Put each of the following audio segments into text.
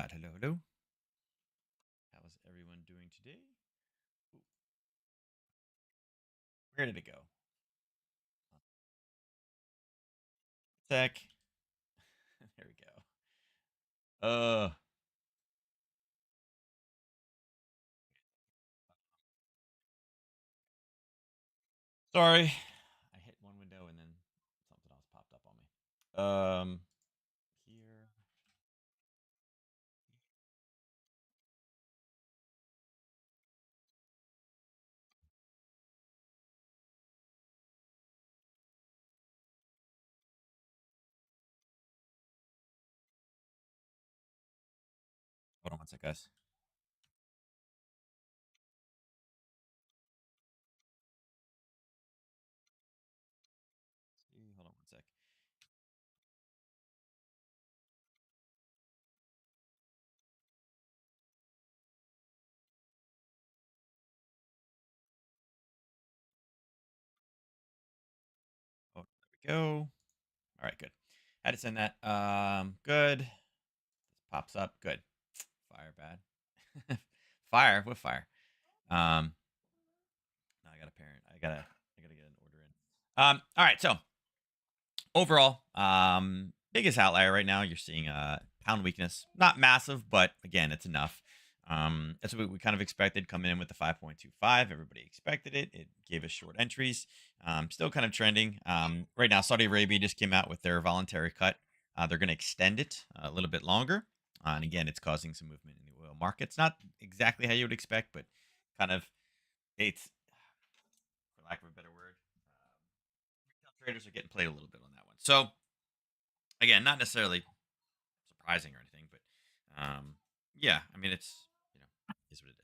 right. Hello, hello. How is everyone doing today? Ooh, where did it go? Sec. There we go. Sorry. I hit one window and then something else popped up on me. Here. Hold on one sec, guys. Hold on one sec. Oh, there we go. All right, good. Had to send that. Good. This pops up. Good. Fire bad. Fire. What fire? Um, no, I got a parent. I gotta get an order in. All right. So overall, biggest outlier right now, you're seeing pound weakness. Not massive, but again, it's enough. That's what we kind of expected coming in with the 5.25. Everybody expected it. It gave us short entries. Still kind of trending. Right now, Saudi Arabia just came out with their voluntary cut. They're going to extend it a little bit longer. And again, it's causing some movement in the oil markets. Not exactly how you would expect, but kind of it's, for lack of a better word, retail traders are getting played a little bit on that one. So again, not necessarily surprising or anything, but yeah, I mean it's is what it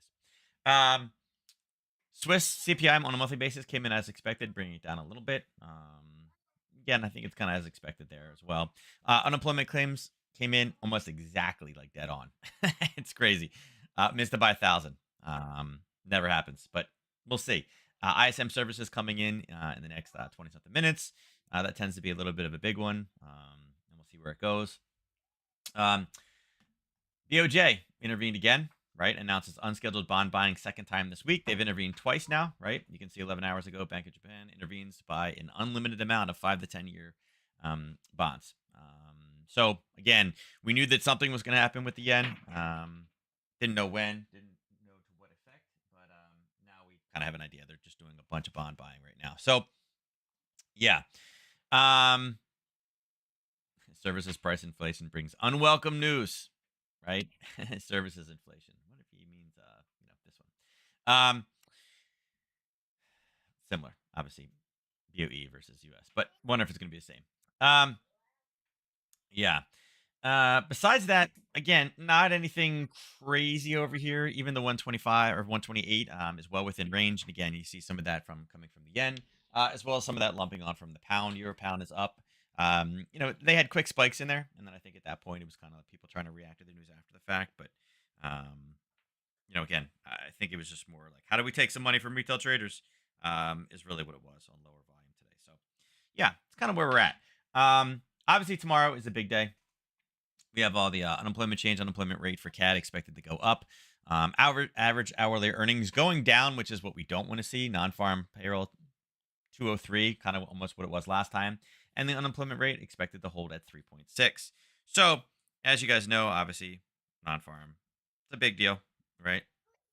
is. Swiss CPI on a monthly basis came in as expected, bringing it down a little bit. Again, I think it's kind of as expected there as well. Unemployment claims came in almost exactly like dead on. It's crazy. Missed it by 1,000. Never happens, but we'll see. ISM services coming in the next 20 something minutes. That tends to be a little bit of a big one, and we'll see where it goes. Um, DOJ intervened again, right? Announces unscheduled bond buying second time this week. They've intervened twice now, right? You can see 11 hours ago, Bank of Japan intervenes by an unlimited amount of 5 to 10 year bonds. So again, we knew that something was going to happen with the yen. Didn't know when, didn't know to what effect, but now we kind of have an idea. They're just doing a bunch of bond buying right now. So yeah, um, services price inflation brings unwelcome news, right? Services inflation. What if he means this one? Similar, obviously, BOE versus US, but wonder if it's going to be the same. Yeah. Besides that, again, not anything crazy over here. Even the 125 or 128 is well within range. And again, you see some of that from coming from the yen, as well as some of that lumping on from the pound. Euro pound is up. They had quick spikes in there, and then I think at that point it was kind of like people trying to react to the news after the fact. But again, I think it was just more like, how do we take some money from retail traders? Is really what it was on lower volume today. So yeah, it's kind of where we're at. Obviously tomorrow is a big day. We have all the unemployment rate for CAD expected to go up. Average hourly earnings going down, which is what we don't want to see. Non-farm payroll 203, kind of almost what it was last time. And the unemployment rate expected to hold at 3.6. So, as you guys know, obviously, non-farm, it's a big deal, right?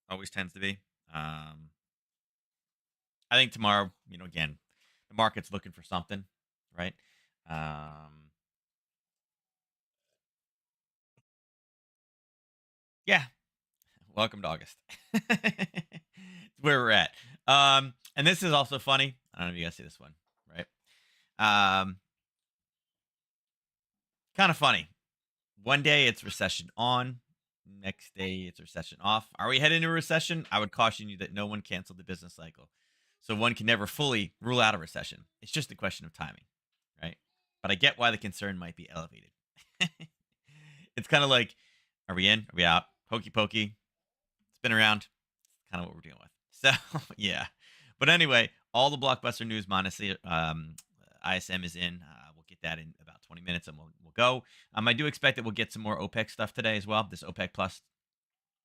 Always tends to be. I think tomorrow, again, the market's looking for something, right? Yeah, welcome to August. It's where we're at. And this is also funny. I don't know if you guys see this one, right? Um, Kind of funny. One day it's recession on, next day it's recession off. Are we heading into a recession? I would caution you that no one canceled the business cycle. So one can never fully rule out a recession. It's just a question of timing, right? But I get why the concern might be elevated. It's kind of like, are we in? Are we out? Hokey pokey. Spin around. Kind of what we're dealing with. So yeah. But anyway, all the blockbuster news minus the ISM is in. We'll get that in about 20 minutes, and we'll go. I do expect that we'll get some more OPEC stuff today as well. This OPEC plus,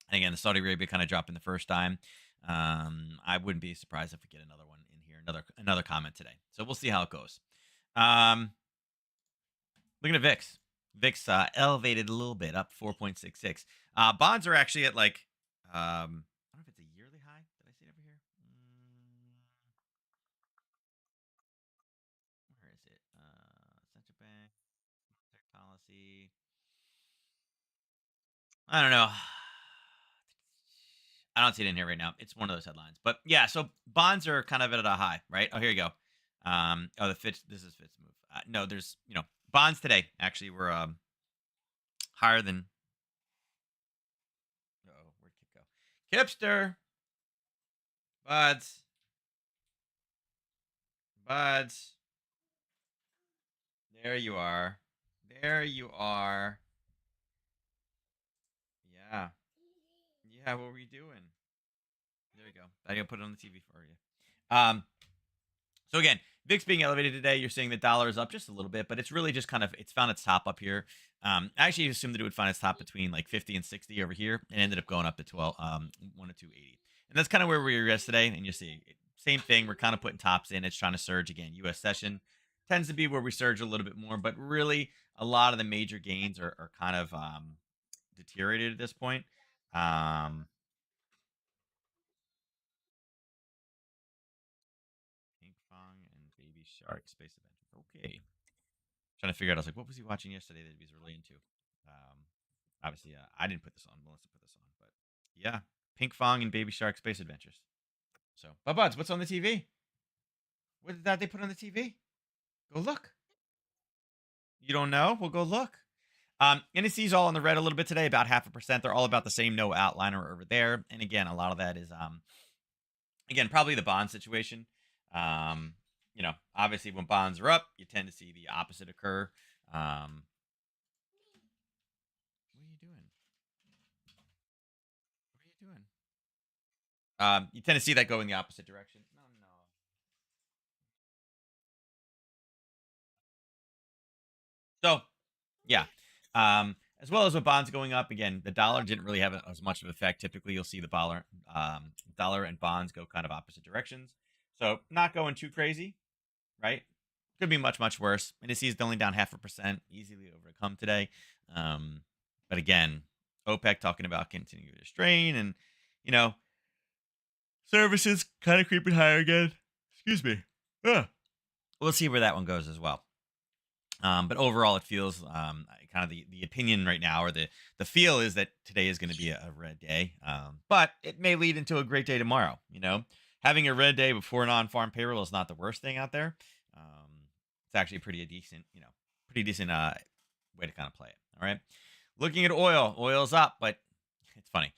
and again, the Saudi Arabia kind of dropping the first time. I wouldn't be surprised if we get another one in here, another comment today. So we'll see how it goes. Looking at VIX. VIX elevated a little bit, up 4.66. Bonds are actually at like, I don't know if it's a yearly high. Did I see it over here? Where is it? Central bank, policy. I don't know. I don't see it in here right now. It's one of those headlines. But yeah, so bonds are kind of at a high, right? Oh, here you go. The Fitch, this is Fitch move. No, there's, bonds today actually were higher than. Oh, where'd Kip go? Kipster. Buds. Buds. There you are. There you are. Yeah. Yeah, what were you doing? There you go. I gotta put it on the TV for you. So again, VIX being elevated today, you're seeing the dollar is up just a little bit, but it's really just it's found its top up here. I actually assumed that it would find its top between like 50 and 60 over here, and ended up going up to 102.80. And that's kind of where we were yesterday. And you see, same thing. We're kind of putting tops in. It's trying to surge again. U.S. session tends to be where we surge a little bit more, but really a lot of the major gains are kind of deteriorated at this point. Pink Fong and Baby Shark Space Adventure. Okay. Trying to figure out, I was like, what was he watching yesterday that he was really into? Obviously, I didn't put this on. Melissa put this on. But yeah, Pink Fong and Baby Shark Space Adventures. So, Buds, what's on the TV? What did that they put on the TV? Go look. You don't know? Well, go look. NSC's all in the red a little bit today, about 0.5%. They're all about the same, no outliner over there. And again, a lot of that is, again, probably the bond situation. Obviously when bonds are up, you tend to see the opposite occur. What are you doing? What are you doing? You tend to see that go in the opposite direction. No. So, yeah. As well as with bonds going up, again, the dollar didn't really have as much of an effect. Typically, you'll see the dollar and bonds go kind of opposite directions. So, not going too crazy, right? Could be much, much worse. NSC is only down 0.5%, easily overcome today. But again, OPEC talking about continuing to strain, and services kind of creeping higher again. Excuse me. We'll see where that one goes as well. But overall, it feels kind of the opinion right now, or the feel is that today is going to be a red day. But it may lead into a great day tomorrow. Having a red day before non-farm payroll is not the worst thing out there. It's actually pretty decent way to kind of play it. All right. Looking at oil, oil's up, but it's funny.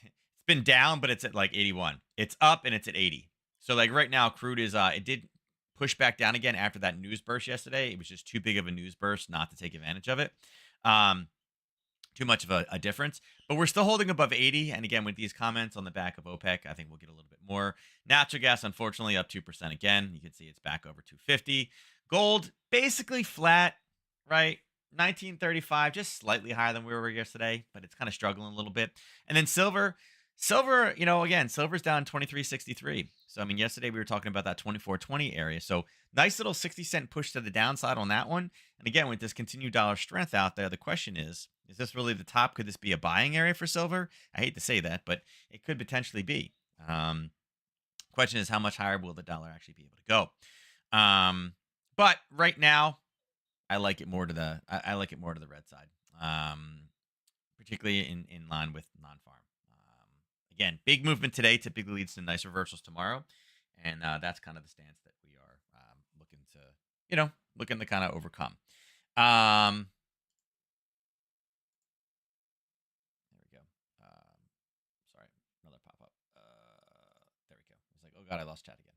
It's been down, but it's at like 81. It's up and it's at 80. So like right now, crude is it did push back down again after that news burst yesterday. It was just too big of a news burst not to take advantage of it. Too much of a difference, but we're still holding above 80. And again, with these comments on the back of OPEC, I think we'll get a little bit more. Natural gas, unfortunately, up 2% again. You can see it's back over 250. Gold, basically flat, right? 1935, just slightly higher than we were yesterday, but it's kind of struggling a little bit. And then silver, again, silver's down 23.63. So, yesterday we were talking about that 24.20 area. So, nice little 60-cent push to the downside on that one. And again, with this continued dollar strength out there, the question is this really the top? Could this be a buying area for silver? I hate to say that, but it could potentially be. Question is, how much higher will the dollar actually be able to go? But right now, I like it more to the red side, particularly in line with non-farm. Again, big movement today typically leads to nice reversals tomorrow, and that's kind of the stance that we are looking to kind of overcome. There we go. Sorry, another pop up. There we go. I was like, oh god, I lost chat again.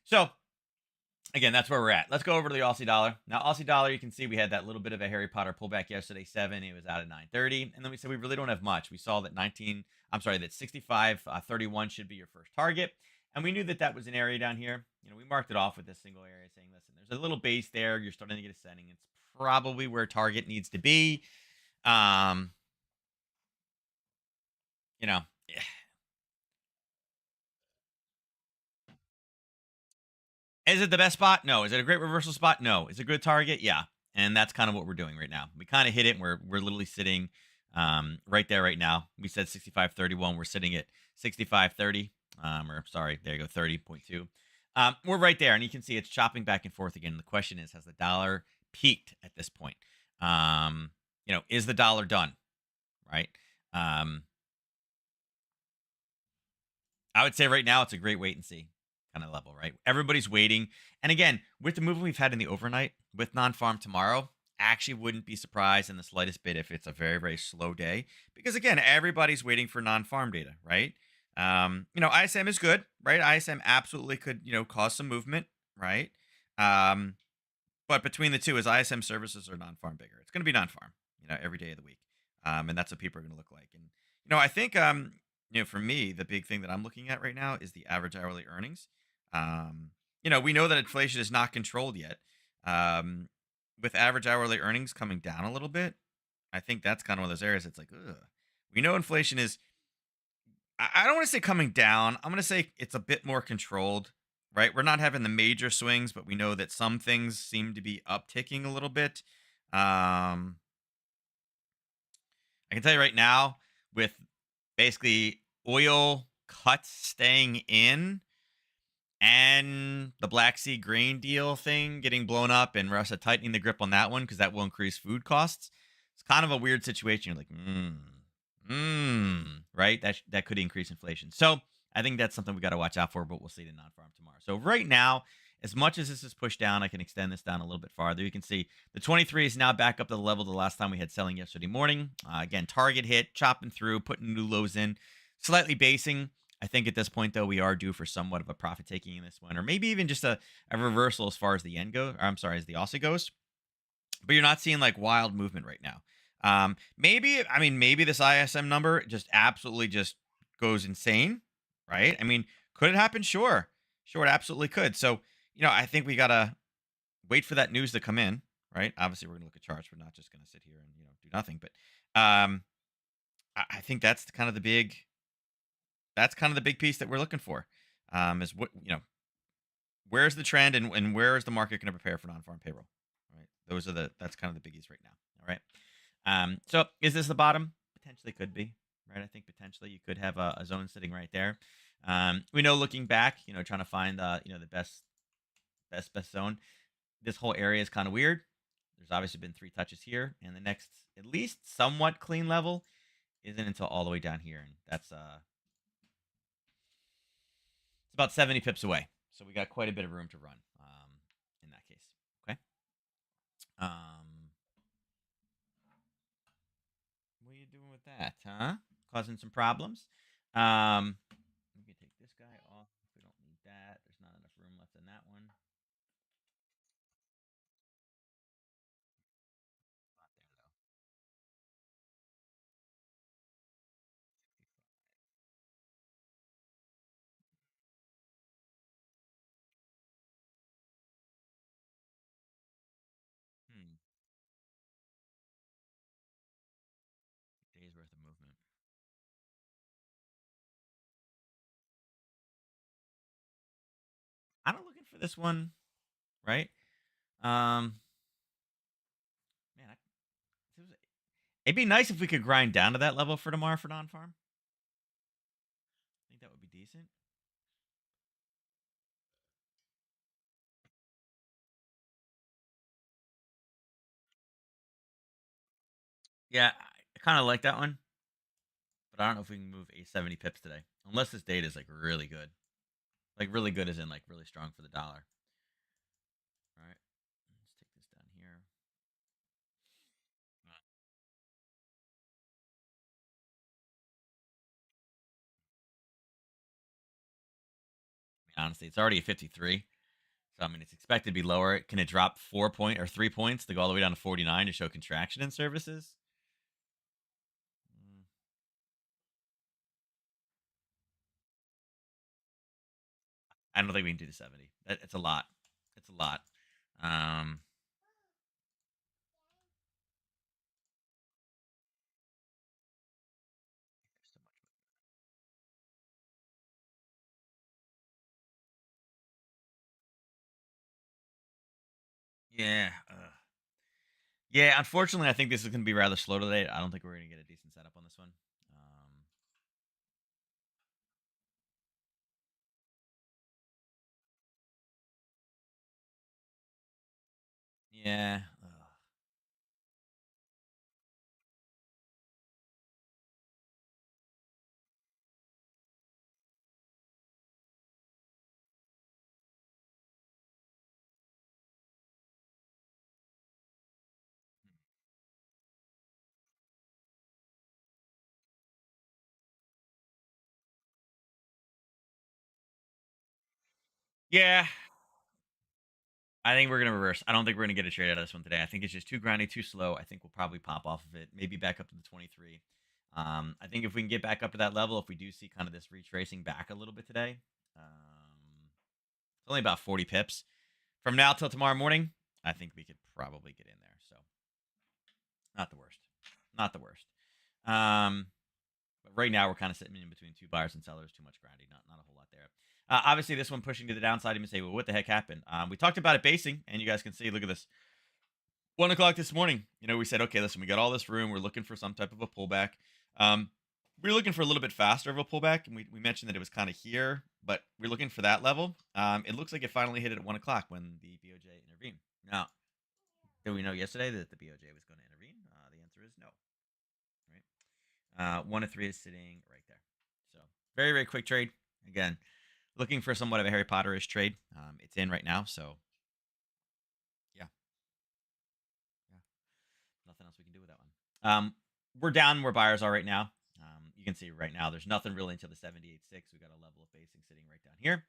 So again, that's where we're at. Let's go over to the Aussie dollar. Now, Aussie dollar, you can see we had that little bit of a Harry Potter pullback yesterday, 7. It was out at 9.30. And then we said we really don't have much. We saw that that 65.31 should be your first target. And we knew that that was an area down here. We marked it off with this single area saying, listen, there's a little base there. You're starting to get ascending. It's probably where target needs to be. Um, you know, Is it the best spot? No. Is it a great reversal spot? No. Is it a good target? Yeah. And that's kind of what we're doing right now. We kind of hit it. And we're literally sitting right there right now. We said 65.31. We're sitting at 65.30. Or sorry, there you go, 30.2. We're right there, and you can see it's chopping back and forth again. The question is, has the dollar peaked at this point? Is the dollar done? Right. Um, I would say right now it's a great wait and see kind of level, right? Everybody's waiting. And again, with the movement we've had in the overnight with non-farm tomorrow, actually wouldn't be surprised in the slightest bit if it's a very, very slow day. Because again, everybody's waiting for non-farm data, right? ISM is good, right? ISM absolutely could, cause some movement, right? Um, but between the two, is ISM services or non-farm bigger? It's going to be non-farm, every day of the week, and that's what people are going to look like. And I think for me, the big thing that I'm looking at right now is the average hourly earnings. We know that inflation is not controlled yet. Um, with average hourly earnings coming down a little bit, I think that's kind of one of those areas. It's like, ugh. We know inflation is. I don't want to say coming down. I'm going to say it's a bit more controlled, right? We're not having the major swings, but we know that some things seem to be upticking a little bit. Um, I can tell you right now, with basically oil cuts staying in and the Black Sea grain deal thing getting blown up and Russia tightening the grip on that one because that will increase food costs. It's kind of a weird situation. You're like, right? That could increase inflation. So I think that's something we got to watch out for, but we'll see it in non-farm tomorrow. So right now, as much as this is pushed down, I can extend this down a little bit farther. You can see the 23 is now back up to the level the last time we had selling yesterday morning. Again, target hit, chopping through, putting new lows in, slightly basing. I think at this point, though, we are due for somewhat of a profit taking in this one, or maybe even just a reversal as far as the yen goes. Or I'm sorry, as the Aussie goes. But you're not seeing like wild movement right now. Maybe this ISM number just absolutely just goes insane, right? I mean, could it happen? Sure, it absolutely could. So, I think we gotta wait for that news to come in, right? Obviously, we're gonna look at charts. We're not just gonna sit here and do nothing. But I think that's kind of the big piece that we're looking for. Is what where's the trend and where is the market going to prepare for non-farm payroll? Right, that's kind of the biggies right now. All right. So is this the bottom? Potentially could be, right? I think potentially you could have a zone sitting right there. We know looking back, trying to find the best zone. This whole area is kind of weird. There's obviously been 3 touches here, and the next at least somewhat clean level isn't until all the way down here, and that's it's about 70 pips away. So we got quite a bit of room to run in that case. Okay. Um, what are you doing with that, huh? Causing some problems. We can take this guy off. We don't need that. There's not enough room left in that one. Not there though. Hmm. Days worth of movement. I'm not looking for this one, right? Um, man, it'd be nice if we could grind down to that level for tomorrow for non-farm. I think that would be decent. Yeah, I kind of like that one, but I don't know if we can move a 70 pips today, unless this data is like really good. Like really good is in like really strong for the dollar. All right, let's take this down here. Honestly, it's already a 53. So I mean, it's expected to be lower. Can it drop 4 point or 3 points to go all the way down to 49 to show contraction in services? Mm, I don't think we can do the 70. It's a lot. It's a lot. Um, so much. Yeah. Yeah. Unfortunately, I think this is going to be rather slow today. I don't think we're going to get a decent setup on this one. Yeah. Yeah. I think we're gonna reverse. I don't think we're gonna get a trade out of this one today. I think it's just too grindy, too slow. I think we'll probably pop off of it, maybe back up to the 23. I think if we can get back up to that level, if we do see kind of this retracing back a little bit today, it's only about 40 pips from now till tomorrow morning. I think we could probably get in there. So not the worst, not the worst. But right now we're kind of sitting in between two buyers and sellers. Too much grindy, not a whole lot there. Obviously, this one pushing to the downside. You may say, well, what the heck happened? We talked about it basing, and you guys can see. Look at this. 1 o'clock this morning, we said, okay, listen, we got all this room. We're looking for some type of a pullback. We are looking for a little bit faster of a pullback, and we mentioned that it was kind of here, but we're looking for that level. It looks like it finally hit it at 1 o'clock when the BOJ intervened. Now, did we know yesterday that the BOJ was going to intervene? The answer is no. Right? 1 to 3 is sitting right there. So very, very quick trade. Again, looking for somewhat of a Harry Potter-ish trade. It's in right now, so yeah, yeah. Nothing else we can do with that one. We're down where buyers are right now. You can see right now there's nothing really until the 78.6. We got a level of basing sitting right down here.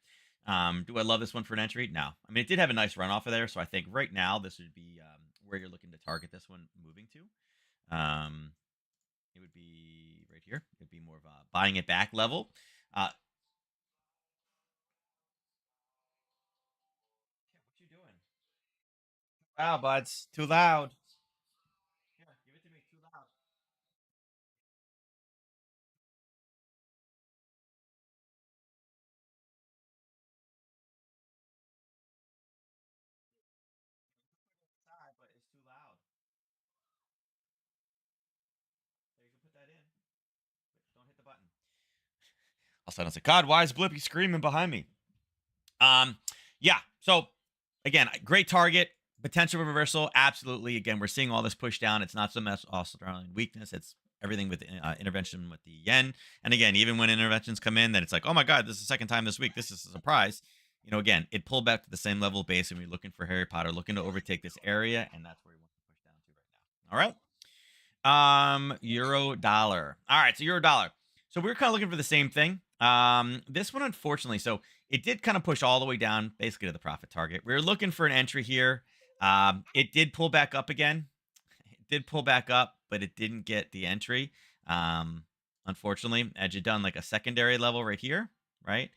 Do I love this one for an entry? No. I mean, it did have a nice run off of there, so I think right now this would be where you're looking to target this one moving to. It would be right here. It would be more of a buying it back level. Yeah, what you doing? Wow, buds, too loud. Here, give it to me. Too loud. Outside, but it's too loud. There, you can put that in, but don't hit the button. All of a sudden, I was like, God, why is Blippy screaming behind me? Um, yeah. So again, great target. Potential reversal, absolutely. Again, we're seeing all this push down. It's not so much Australian weakness. It's everything with intervention with the yen. And again, even when interventions come in, that it's like, oh my God, this is the second time this week. This is a surprise. Again, it pulled back to the same level of base, and we're looking for Harry Potter, looking to overtake this area, and that's where we want to push down to right now. All right. Euro dollar. All right, so euro dollar. So we are kind of looking for the same thing. This one, unfortunately, so it did kind of push all the way down, basically to the profit target. We were looking for an entry here. It did pull back up again. It did pull back up, but it didn't get the entry. Unfortunately, had you done like a secondary level right here, right?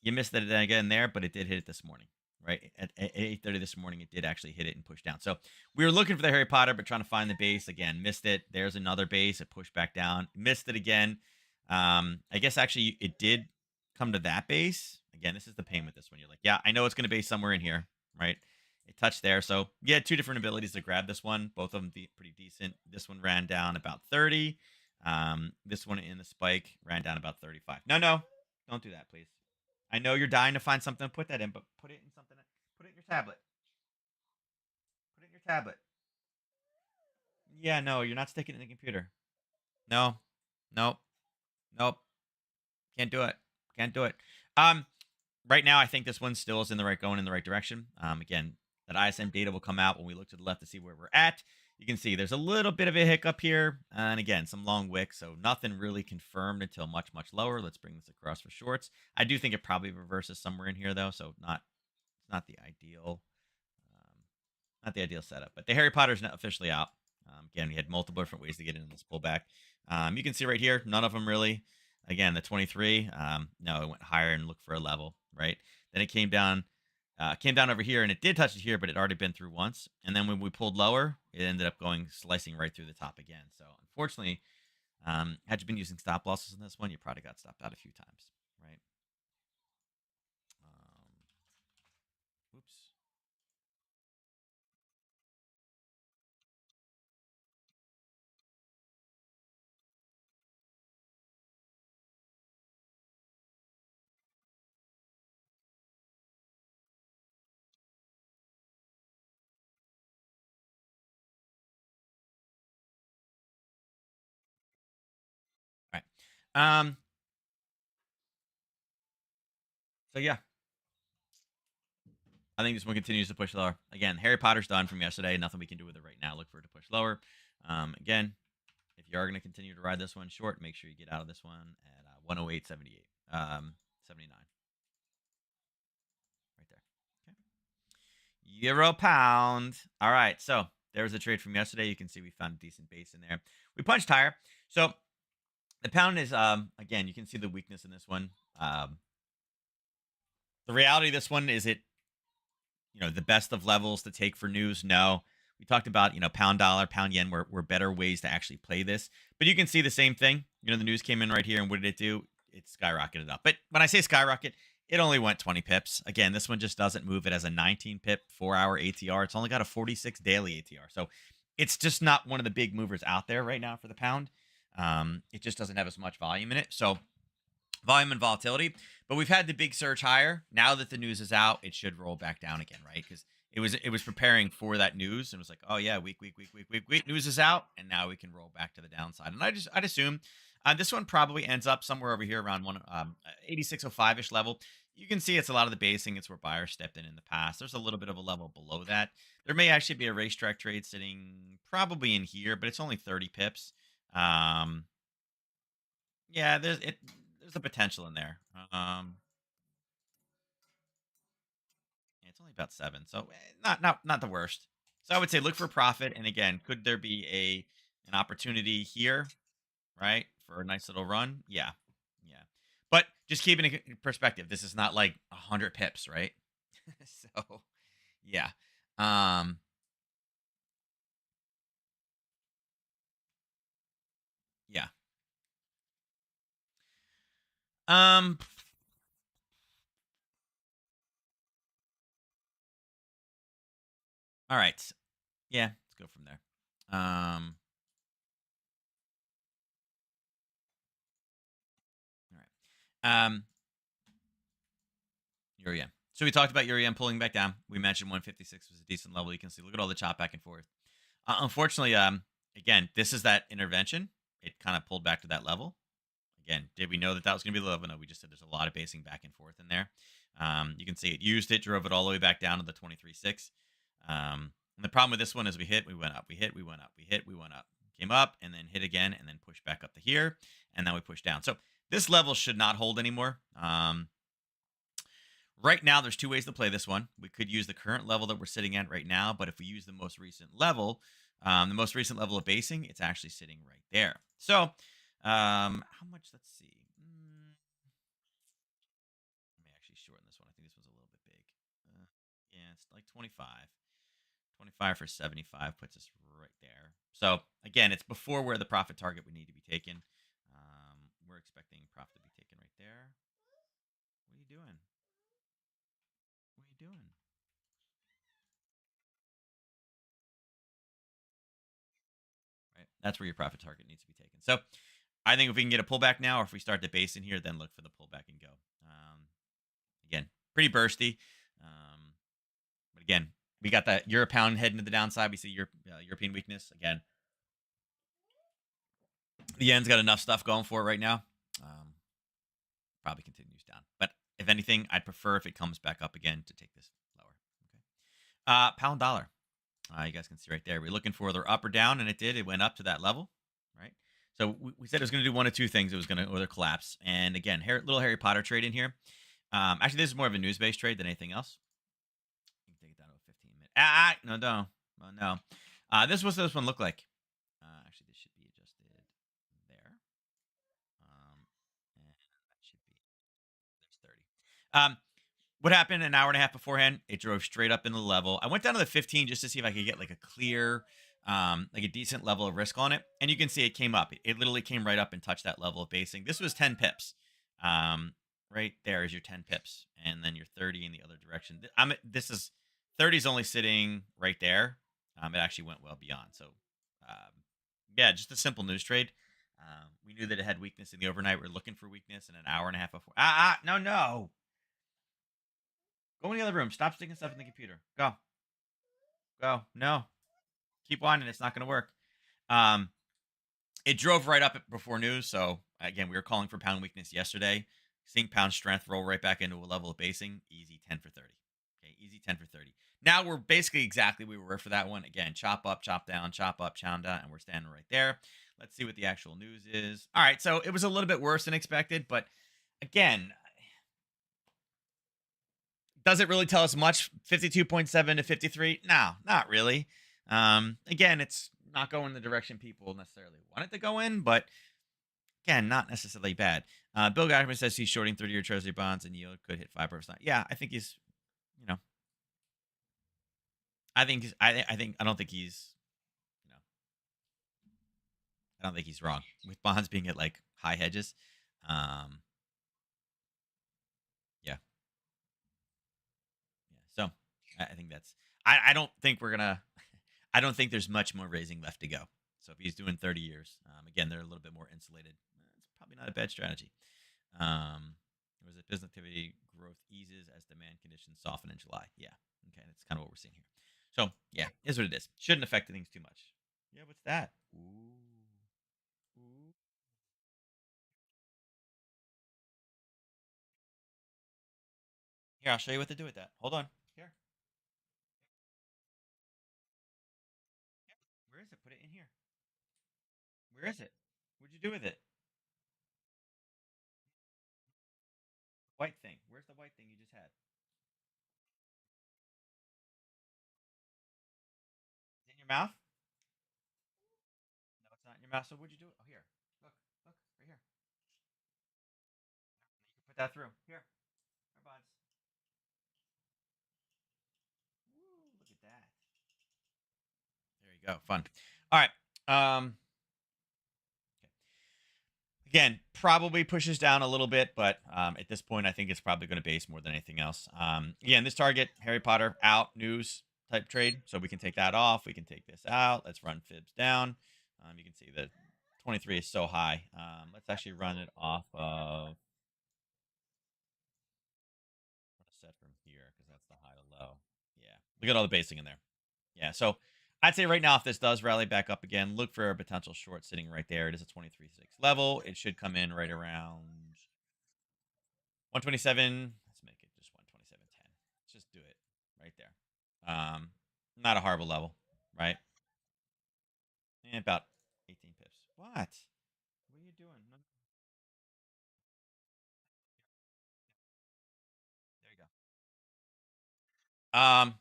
You missed it again there, but it did hit it this morning, right? At 8:30 this morning, it did actually hit it and push down. So we were looking for the Harry Potter, but trying to find the base again. Missed it. There's another base. It pushed back down. Missed it again. I guess actually it did come to that base. Again, this is the pain with this one. You're like, yeah, I know it's going to base somewhere in here, right? It touched there. So you had two different abilities to grab this one. Both of them pretty decent. This one ran down about 30. This one in the spike ran down about 35. No, no, don't do that, please. I know you're dying to find something to put that in, but put it in something. Put it in your tablet. Put it in your tablet. Yeah, no, you're not sticking it in the computer. No, nope, nope. Can't do it. Can't do it. Um, right now, I think this one still is in the right going in the right direction. Again, that ISM data will come out when we look to the left to see where we're at. You can see there's a little bit of a hiccup here, and again, some long wick, so nothing really confirmed until much, much lower. Let's bring this across for shorts. I do think it probably reverses somewhere in here though, so not the ideal, um, not the ideal setup. But the Harry Potter's not officially out. Again, we had multiple different ways to get into this pullback. You can see right here, none of them really. Again, the 23, no, it went higher and looked for a level, right? Then it came down over here, and it did touch it here, but it already been through once. And then when we pulled lower, it ended up going slicing right through the top again. So unfortunately, had you been using stop losses in this one, you probably got stopped out a few times, right? Oops. All right. So yeah, I think this one continues to push lower. Again, Harry Potter's done from yesterday. Nothing we can do with it right now. Look for it to push lower. Again, if you are going to continue to ride this one short, make sure you get out of this one at 108.78, 79, right there. Okay. Euro pound. All right. So there's a trade from yesterday. You can see we found a decent base in there. We punched higher. So the pound is, again, you can see the weakness in this one. The reality of this one is the best of levels to take for news. No, we talked about, pound dollar, pound yen were better ways to actually play this. But you can see the same thing. The news came in right here, and what did it do? It skyrocketed up. But when I say skyrocket, it only went 20 pips. Again, this one just doesn't move. It has a 19 pip 4-hour ATR. It's only got a 46 daily ATR. So it's just not one of the big movers out there right now for the pound. It just doesn't have as much volume in it. So volume and volatility, but we've had the big surge higher. Now that the news is out, it should roll back down again, right? Because it was preparing for that news and was like, oh yeah, week, news is out, and now we can roll back to the downside. And I'd assume this one probably ends up somewhere over here around 8605 ish level. You can see it's a lot of the basing. It's where buyers stepped in the past. There's a little bit of a level below that. There may actually be a racetrack trade sitting probably in here, but it's only 30 pips. Um, yeah, there's a potential in there. Yeah, it's only about 7, so not the worst. So I would say look for profit, and again, could there be an opportunity here, right, for a nice little run? Yeah, yeah. But just keeping it in perspective, this is not like 100 pips, right? So yeah, um, yeah. Um, all right, yeah. Let's go from there. Um, all right. Urian. So we talked about Urian pulling back down. We mentioned 156 was a decent level. You can see, look at all the chop back and forth. Unfortunately, again, this is that intervention. It kind of pulled back to that level. Again, did we know that was going to be the level? No, we just said there's a lot of basing back and forth in there. You can see it used it, drove it all the way back down to the 23.6. And the problem with this one is we went up, we hit, we went up, we hit, we went up, came up, and then hit again, and then pushed back up to here, and then we pushed down. So this level should not hold anymore. Right now, there's two ways to play this one. We could use the current level that we're sitting at right now, but if we use the most recent level of basing, it's actually sitting right there. So, how much? Let's see. Let me actually shorten this one. I think this one's a little bit big. Yeah, it's like 25. 25 for 75 puts us right there. So, again, it's before where the profit target would need to be taken. We're expecting profit to be taken right there. What are you doing? What are you doing? Right. That's where your profit target needs to be taken. So I think if we can get a pullback now, or if we start to base in here, then look for the pullback and go. Again, pretty bursty. But again, we got that euro pound heading to the downside. We see European weakness. Again, the yen's got enough stuff going for it right now. Probably continues down. But if anything, I'd prefer if it comes back up again to take this lower. Okay. Pound dollar. You guys can see right there. We're looking for either up or down, and it did. It went up to that level, right? So we said it was going to do one of two things. It was going to either collapse. And again, little Harry Potter trade in here. Actually, this is more of a news-based trade than anything else. You can take it down to a 15-minute. No. Oh, no. This was this one look like. Actually, this should be adjusted there. And that should be, there's 30. What happened an hour and a half beforehand? It drove straight up into the level. I went down to the 15 just to see if I could get like a clear, like a decent level of risk on it. And you can see it came up. It literally came right up and touched that level of basing. This was 10 pips. Um, right there is your 10 pips, and then your 30 in the other direction. This is 30 is only sitting right there. It actually went well beyond. So, yeah, just a simple news trade. We knew that it had weakness in the overnight. We are looking for weakness in an hour and a half before. No, no. Go in the other room. Stop sticking stuff in the computer. Go. Go. No. Keep winding. It's not going to work. Um, it drove right up before news. So, again, we were calling for pound weakness yesterday. Seeing pound strength roll right back into a level of basing. Easy 10 for 30. Okay. Easy 10 for 30. Now we're basically exactly where we were for that one. Again, chop up, chop down, chop up, chop down. And we're standing right there. Let's see what the actual news is. All right. So, it was a little bit worse than expected. But, again, does it really tell us much? 52.7 to 53? No, not really. Again, it's not going the direction people necessarily want it to go in, but again, not necessarily bad. Bill Guyman says he's shorting 30-year Treasury bonds and yield could hit 5%. Yeah, I think he's, you know, I don't think he's, you know, I don't think he's wrong with bonds being at like high hedges. Um, yeah, yeah. So I think that's, I don't think we're gonna, I don't think there's much more raising left to go. So if he's doing 30 years, again, they're a little bit more insulated. It's probably not a bad strategy. It was a business activity growth eases as demand conditions soften in July. Yeah. Okay. That's kind of what we're seeing here. So yeah, is what it is. Shouldn't affect things too much. Yeah. What's that? Ooh. Ooh. Here, I'll show you what to do with that. Hold on. Here. Where is it? Put it in here. Where is it? What'd you do with it? White thing. Where's the white thing you just had? Is it in your mouth? No, it's not in your mouth. So what'd you do? Oh, here. Look. Look. Right here. You can put that through. Here. Here, buds. Woo, look at that. There you go. Fun. All right. Again, probably pushes down a little bit, but at this point, I think it's probably going to base more than anything else. Again, this target, Harry Potter out, news type trade. So we can take that off. We can take this out. Let's run fibs down. You can see that 23 is so high. Let's actually run it off of set from here because that's the high to low. Yeah. Look at all the basing in there. Yeah. So I'd say right now, if this does rally back up again, look for a potential short sitting right there. It is a 23.6 level. It should come in right around 127. Let's make it just 127.10. Just do it right there. Not a horrible level, right? About 18 pips. What? What are you doing? There you go.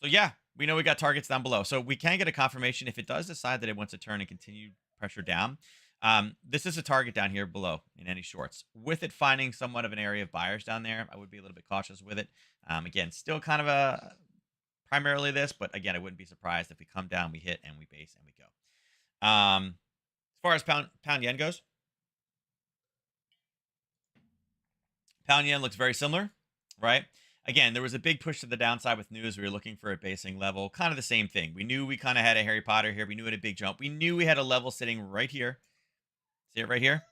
So yeah, we know we got targets down below. So we can get a confirmation if it does decide that it wants to turn and continue pressure down. This is a target down here below in any shorts. With it finding somewhat of an area of buyers down there, I would be a little bit cautious with it. Again, still kind of a primarily this, but again, I wouldn't be surprised if we come down, we hit, and we base, and we go. As far as pound yen goes, pound yen looks very similar, right? Again, there was a big push to the downside with news. We were looking for a basing level, kind of the same thing. We knew we kind of had a Harry Potter here. We knew it had a big jump. We knew we had a level sitting right here. See it right here?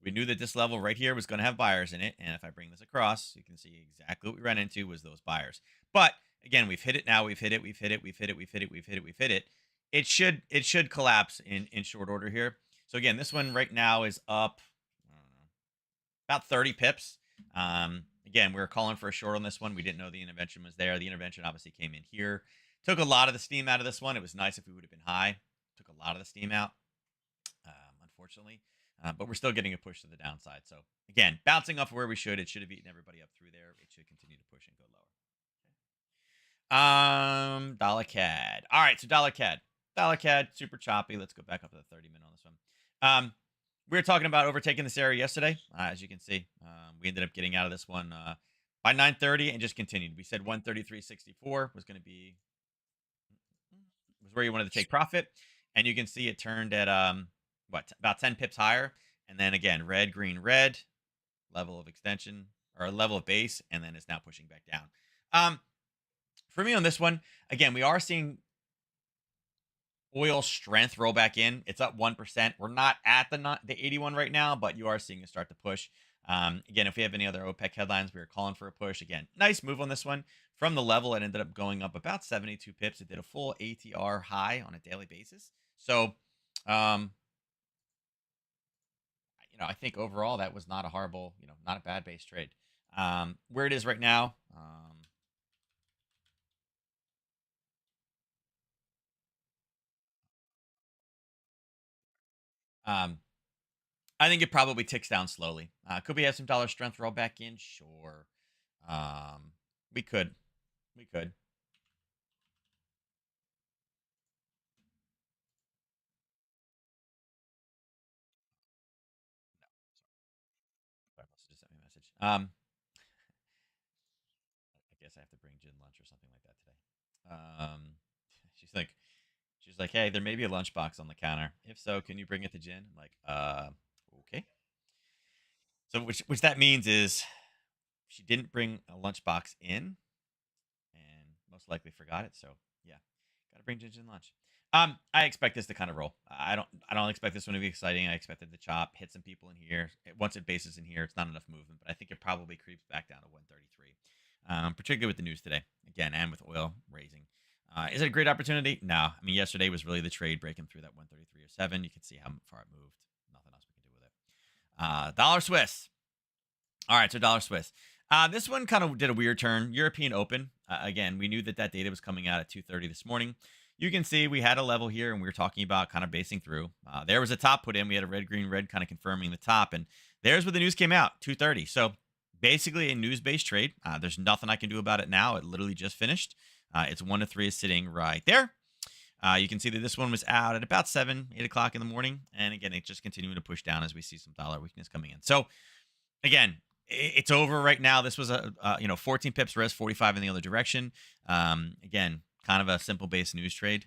We knew that this level right here was going to have buyers in it. And if I bring this across, you can see exactly what we ran into was those buyers. But again, we've hit it now. We've hit it. We've hit it. We've hit it. We've hit it. We've hit it. We've hit it. It should collapse in short order here. So again, this one right now is up, I don't know, about 30 pips. Again, we were calling for a short on this one. We didn't know the intervention was there. The intervention obviously came in here. Took a lot of the steam out of this one. It was nice if we would have been high. Took a lot of the steam out, unfortunately. But we're still getting a push to the downside. So again, bouncing off where we should. It should have eaten everybody up through there. It should continue to push and go lower. Dollar CAD. All right, so dollar CAD. Dollar CAD, super choppy. Let's go back up to the 30-minute on this one. We were talking about overtaking this area yesterday. As you can see, we ended up getting out of this one by 9:30 and just continued. We said 133.64 was going to be was where you wanted to take profit, and you can see it turned at what, about 10 pips higher, and then again red, green, red, level of extension or level of base, and then it's now pushing back down. Um, for me on this one, again, we are seeing oil strength roll back in. It's up 1%. We're not at the 81 right now, but you are seeing it start to push. Again, if we have any other OPEC headlines, we are calling for a push. Again, nice move on this one. From the level, it ended up going up about 72 pips. It did a full ATR high on a daily basis. So, um, I think overall that was not a horrible, not a bad base trade. Where it is right now, um, I think it probably ticks down slowly. Could we have some dollar strength roll back in? Sure. Um, we could. We could. No, sorry. Must have just sent me a message. I guess I have to bring Jin lunch or something like that today. She's like, hey, there may be a lunchbox on the counter. If so, can you bring it to Jin? I'm like, okay. So which that means is she didn't bring a lunchbox in, and most likely forgot it. So yeah, gotta bring Ginger lunch. I expect this to kind of roll. I don't expect this one to be exciting. I expected the chop, hit some people in here. Once it bases in here, it's not enough movement, but I think it probably creeps back down to 133. Particularly with the news today, again, and with oil raising. Is it a great opportunity? No. I mean, yesterday was really the trade breaking through that 133.07. You can see how far it moved. Nothing else we can do with it. Dollar Swiss. All right, so dollar Swiss. This one kind of did a weird turn. European Open. Again, we knew that data was coming out at 2:30 this morning. You can see we had a level here, and we were talking about kind of basing through. There was a top put in. We had a red, green, red kind of confirming the top, and there's where the news came out, 2:30. So basically a news-based trade. There's nothing I can do about it now. It literally just finished. It's 1 to 3 is sitting right there. You can see that this one was out at about 7, 8 o'clock in the morning, and again, it's just continuing to push down as we see some dollar weakness coming in. So again, it's over right now. This was a 14 pips risk, 45 in the other direction. Again, kind of a simple base news trade.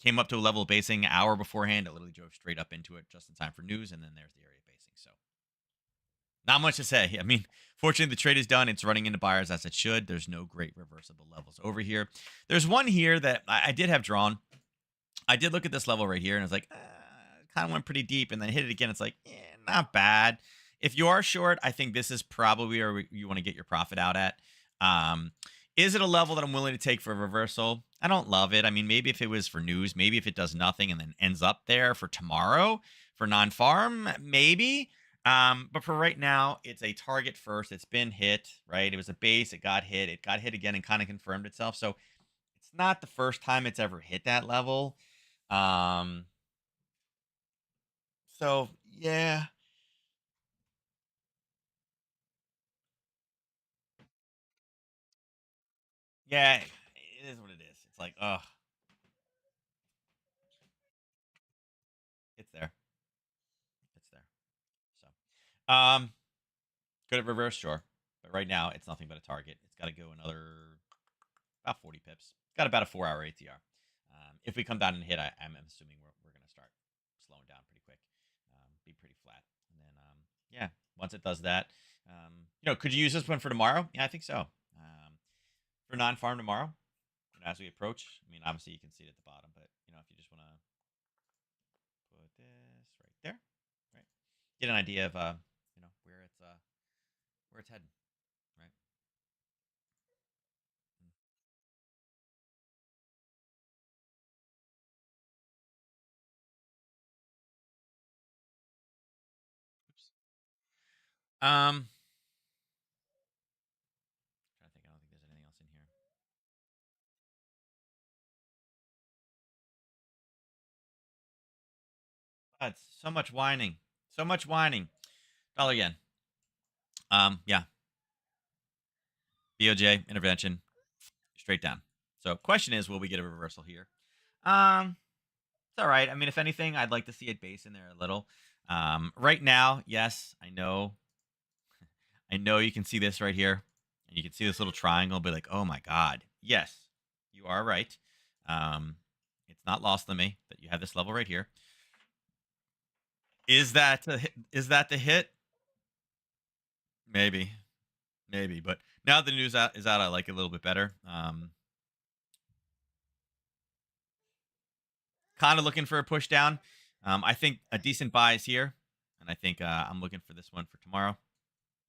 Came up to a level of basing an hour beforehand. It literally drove straight up into it just in time for news, and then there's the area of basing. So not much to say. I mean, fortunately, the trade is done. It's running into buyers as it should. There's no great reversible levels over here. There's one here that I did have drawn. I did look at this level right here, and I was like, kind of went pretty deep, and then hit it again. It's like, not bad. If you are short, I think this is probably where you want to get your profit out at. Um, is it a level that I'm willing to take for a reversal? I don't love it. I mean, maybe if it was for news, maybe if it does nothing and then ends up there for tomorrow for non-farm, maybe. But for right now, it's a target first. It's been hit, right? It was a base. It got hit. It got hit again and kind of confirmed itself. So it's not the first time it's ever hit that level. Um, so yeah, yeah, it is what it is. It's like, oh, it's there. It's there. So, could it reverse? Sure. But right now, it's nothing but a target. It's got to go another about 40 pips. Got about a 4 hour ATR. If we come down and hit, I'm assuming we're going to start slowing down pretty quick, be pretty flat. And then, yeah, once it does that, could you use this one for tomorrow? Yeah, I think so. For non farm tomorrow, as we approach, I mean, obviously you can see it at the bottom, but, if you just want to put this right there, right, get an idea of, where it's heading, right? Mm. Oops. Um, trying to think. I don't think there's anything else in here. It's so much whining. So much whining. Dollar yen. Yeah. BOJ intervention straight down. So question is, will we get a reversal here? It's all right. I mean, if anything, I'd like to see it base in there a little. Right now, yes, I know. I know you can see this right here, and you can see this little triangle. Be like, oh my god, yes, you are right. Um, it's not lost on me that you have this level right here. Is that the hit? Maybe, maybe. But now the news out is out. I like it a little bit better. Kind of looking for a push down. I think a decent buy is here, and I think I'm looking for this one for tomorrow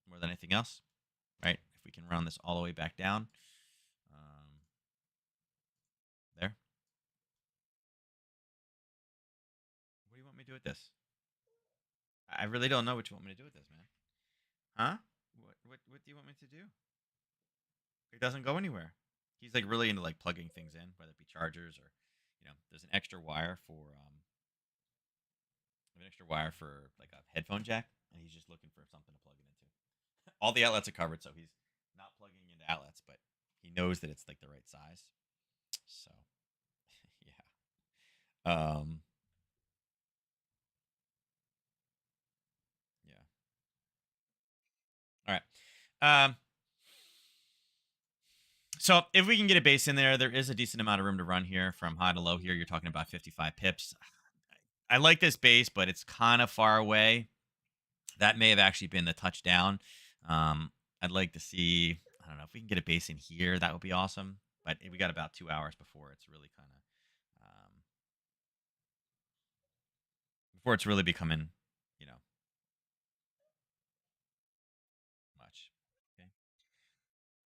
more than anything else. Right? If we can run this all the way back down, um, there. What do you want me to do with this? I really don't know what you want me to do with this, man. Huh? What do you want me to do? It doesn't go anywhere. He's like really into like plugging things in, whether it be chargers or, there's an extra wire for like a headphone jack, and he's just looking for something to plug it into. All the outlets are covered, so he's not plugging into outlets, but he knows that it's like the right size. So yeah, yeah. All right. So if we can get a base in there, there is a decent amount of room to run here from high to low. Here, you're talking about 55 pips. I like this base, but it's kind of far away. That may have actually been the touchdown. I'd like to see. I don't know if we can get a base in here. That would be awesome. But we got about 2 hours before it's really kind of before it's really becoming, you know, much. Okay.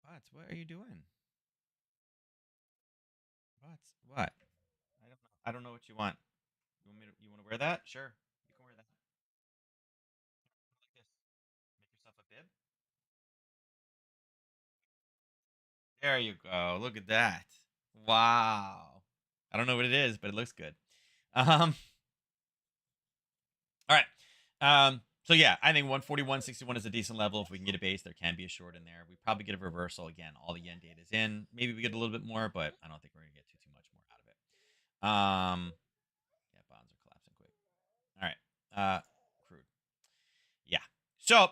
But what are you doing? What? I don't know. I don't know what you want. You want to wear that? Sure. You can wear that. Like this. Make yourself a bib. There you go. Look at that. Wow. I don't know what it is, but it looks good. All right. So yeah, I think 141.61 is a decent level. If we can get a base, there can be a short in there. We probably get a reversal again. All the yen data is in. Maybe we get a little bit more, but I don't think we're gonna get too much more out of it. Yeah, bonds are collapsing quick. All right. Crude. Yeah. So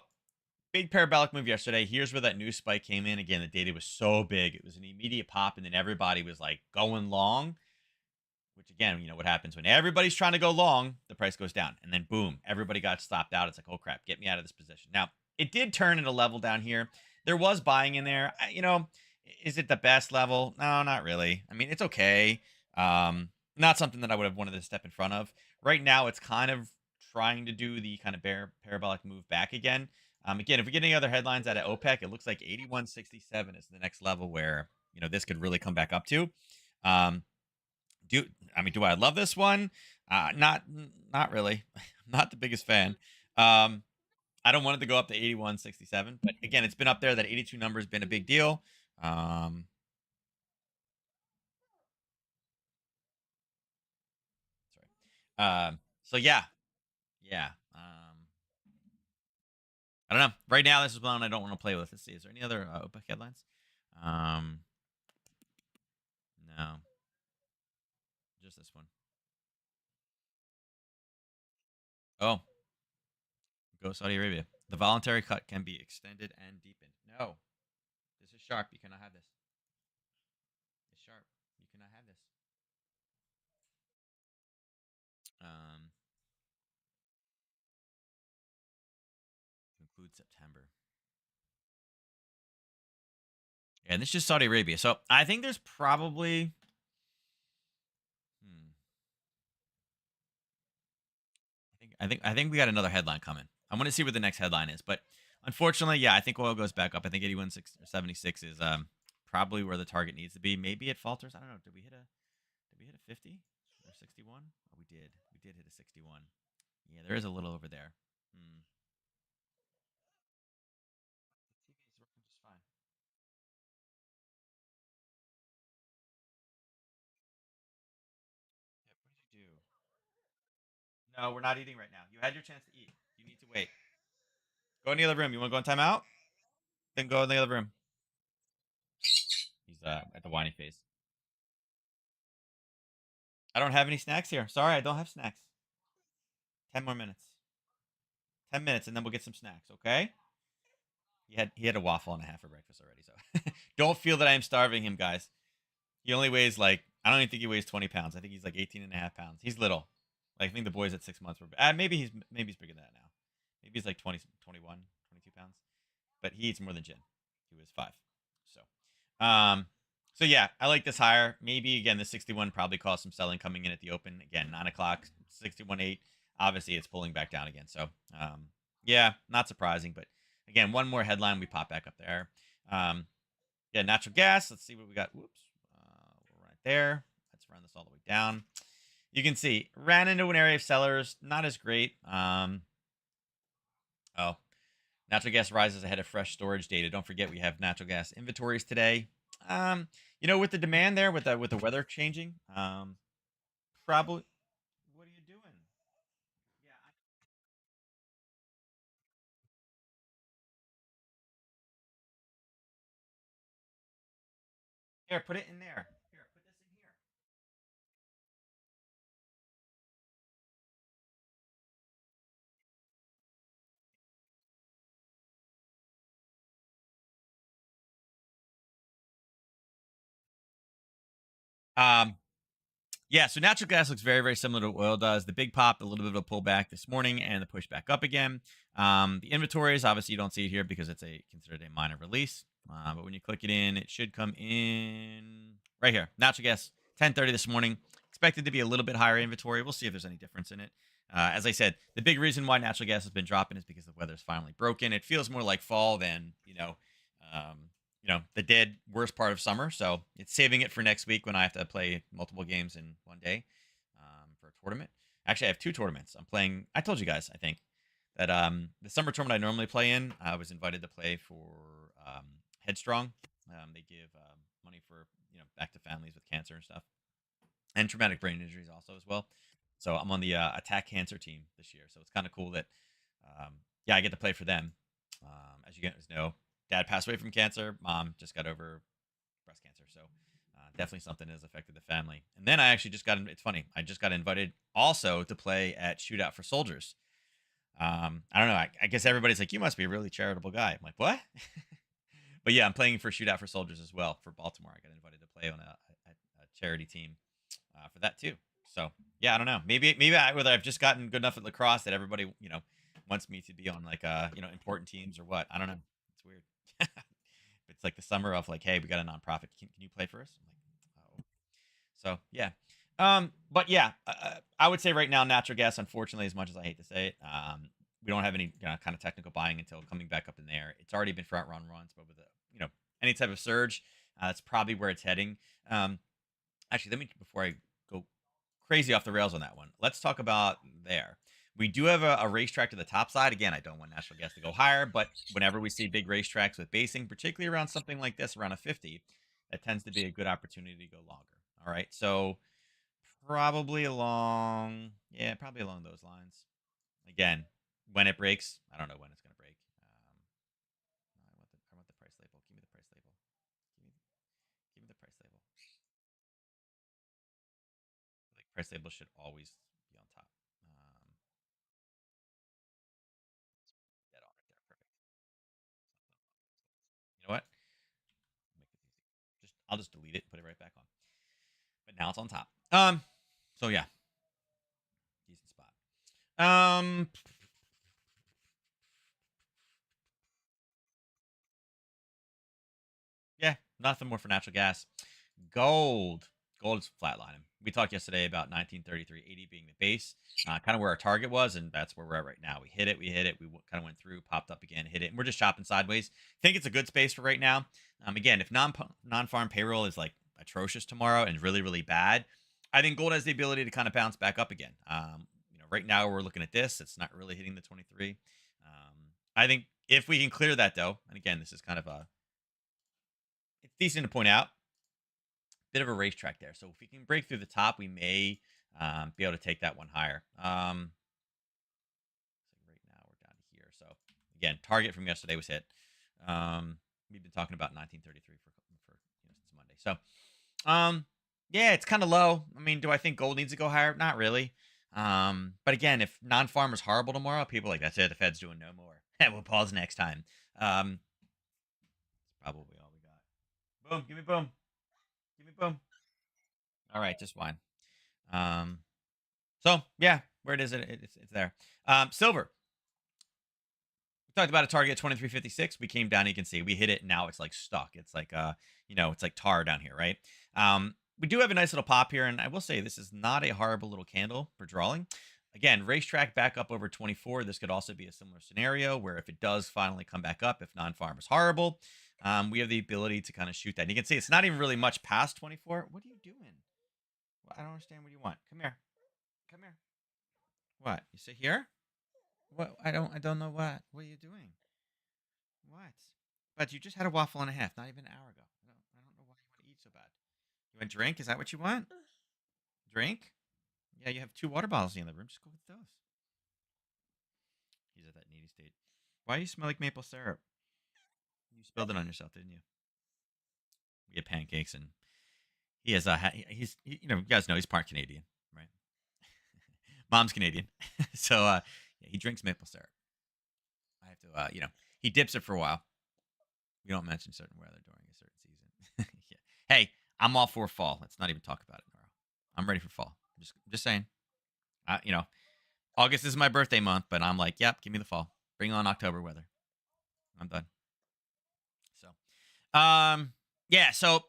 big parabolic move yesterday. Here's where that new spike came in. Again, the data was so big. It was an immediate pop, and then everybody was like going long. Which again, what happens when everybody's trying to go long, the price goes down. And then boom, everybody got stopped out. It's like, oh crap, get me out of this position. Now, it did turn at a level down here. There was buying in there. Is it the best level? No, not really. I mean, it's okay. Not something that I would have wanted to step in front of. Right now, it's kind of trying to do the kind of parabolic move back again. Again, if we get any other headlines out of OPEC, it looks like 81.67 is the next level where, this could really come back up to. Um, do I love this one? Not really. I'm not the biggest fan. Um, I don't want it to go up to 81.67, but again, it's been up there. That 82 number has been a big deal. Um, sorry. So yeah. I don't know. Right now, this is one I don't want to play with. Let's see. Is there any other OPEC headlines? Um, no, just this one. Oh, go Saudi Arabia. The voluntary cut can be extended and deepened. No, this is sharp. You cannot have this. It's sharp. You cannot have this. Um, Include September. Yeah, and this is just Saudi Arabia. So I think there's probably. Hmm, I think we got another headline coming. I want to see what the next headline is, but unfortunately, yeah, I think oil goes back up. I think 81.76 is probably where the target needs to be. Maybe it falters. I don't know. Did we hit a 50 or 61? Oh, we did. We did hit a 61. Yeah, there is a little over there. Hmm. The TV is working just fine. Yeah, what did you do? No, we're not eating right now. You had your chance to eat. You need to wait. Go in the other room. You want to go and time out? Then go in the other room. He's at the whiny face. I don't have any snacks here. Sorry, I don't have snacks. 10 more minutes. 10 minutes, and then we'll get some snacks, okay? He had a waffle and a half for breakfast already. So don't feel that I am starving him, guys. He only weighs like I don't even think he weighs 20 pounds. I think he's like 18 and a half pounds. He's little. Like I think the boys at 6 months were maybe he's bigger than that now. Maybe he's like 20, 21, 22 pounds. But he eats more than Jin. He was 5. So so yeah, I like this higher. Maybe again the 61 probably caused some selling coming in at the open. Again, 9 o'clock, 61.8. Obviously it's pulling back down again. So yeah, not surprising, but again, one more headline, we pop back up there. Um, yeah, natural gas. Let's see what we got. Whoops. We're right there. Let's run this all the way down. You can see ran into an area of sellers, not as great. Oh, natural gas rises ahead of fresh storage data. Don't forget we have natural gas inventories today. Um, with the demand there, with the weather changing, probably. What are you doing? Yeah, here, put it in there. Here, put this in here. Um, Yeah, so natural gas looks very, very similar to what oil does. The big pop, a little bit of a pullback this morning, and the push back up again. The inventories, obviously, you don't see it here because it's a considered a minor release. But when you click it in, it should come in right here. Natural gas, 10:30 this morning. Expected to be a little bit higher inventory. We'll see if there's any difference in it. As I said, the big reason why natural gas has been dropping is because the weather's finally broken. It feels more like fall than um, the dead worst part of summer. So it's saving it for next week when I have to play multiple games in one day for a tournament. Actually, I have two tournaments. I'm playing. I told you guys, I think, that the summer tournament I normally play in, I was invited to play for Headstrong. They give money for back to families with cancer and stuff, and traumatic brain injuries also as well. So I'm on the attack cancer team this year. So it's kind of cool that yeah, I get to play for them. As you guys know, dad passed away from cancer. Mom just got over breast cancer. So definitely something that has affected the family. And then I actually just got, it's funny, I just got invited also to play at Shootout for Soldiers. I don't know. I guess everybody's like, you must be a really charitable guy. I'm like, what? But yeah, I'm playing for Shootout for Soldiers as well for Baltimore. I got invited to play on a charity team for that too. So yeah, I don't know. Whether I've just gotten good enough at lacrosse that everybody wants me to be on like important teams or what. I don't know. It's weird. It's like the summer of like, hey, we got a nonprofit. Can you play for us? I'm like, oh. So yeah. But yeah, I would say right now, natural gas, unfortunately, as much as I hate to say it, we don't have any kind of technical buying until coming back up in there. It's already been front run runs, but with any type of surge, that's probably where it's heading. Actually, let me before I go crazy off the rails on that one, let's talk about there. We do have a racetrack to the top side. Again, I don't want natural gas to go higher, but whenever we see big racetracks with basing, particularly around something like this, around a 50, that tends to be a good opportunity to go longer. All right. So probably along those lines. Again, when it breaks, I don't know when it's going to break. I want the price label. Give me the price label. Give me, give me the price label. Like price label should always be on top. Dead on right there. Perfect. You know what? Make it easy. I'll just delete it and put it right back on. But now it's on top. So yeah, decent spot. Yeah, nothing more for natural gas. Gold. Gold is flatlining. We talked yesterday about 1933.80 being the base, kind of where our target was, and that's where we're at right now. We hit it. We kind of went through, popped up again, hit it, and we're just chopping sideways. Think it's a good space for right now. Again, if non-farm payroll is like atrocious tomorrow and really, really bad, I think gold has the ability to kind of bounce back up again. Right now we're looking at this. It's not really hitting the 23. I think if we can clear that though, and again, this is kind of a it's decent to point out. Bit of a racetrack there. So if we can break through the top, we may be able to take that one higher. So right now we're down to here. So again, target from yesterday was hit. We've been talking about 1933 for since Monday. So yeah, it's kind of low. I mean, do I think gold needs to go higher? Not really. But again, if non-farm is horrible tomorrow, people are like, that's it. The Fed's doing no more. And we'll pause next time. probably all we got. Boom, give me boom. Give me boom. All right, just fine. Um, so yeah, where it is, it's there. Silver. We talked about a target at 23.56. We came down. You can see we hit it. Now it's like stuck. It's like it's like tar down here, right? We do have a nice little pop here, and I will say this is not a horrible little candle for drawing. Again, racetrack back up over 24. This could also be a similar scenario where if it does finally come back up, if non-farm is horrible, we have the ability to kind of shoot that. And you can see it's not even really much past 24. What are you doing? Well, I don't understand what you want. Come here. Come here. What? You sit here? What? I don't know what. What are you doing? What? But you just had a waffle and a half, not even an hour ago. I don't know why you want to eat so bad. You want drink? Is that what you want? Drink? Yeah, you have two water bottles in the other room. Just go with those. He's at that needy state. Why do you smell like maple syrup? You spilled it on yourself, didn't you? We had pancakes, and he has you guys know he's part Canadian, right? Mom's Canadian, so yeah, he drinks maple syrup. I have to, he dips it for a while. We don't mention certain weather during a certain season. Yeah. Hey, I'm all for fall. Let's not even talk about it, Nora. I'm ready for fall. Just saying. You know, August is my birthday month, but I'm like, yep, give me the fall. Bring on October weather. I'm done. So, yeah. So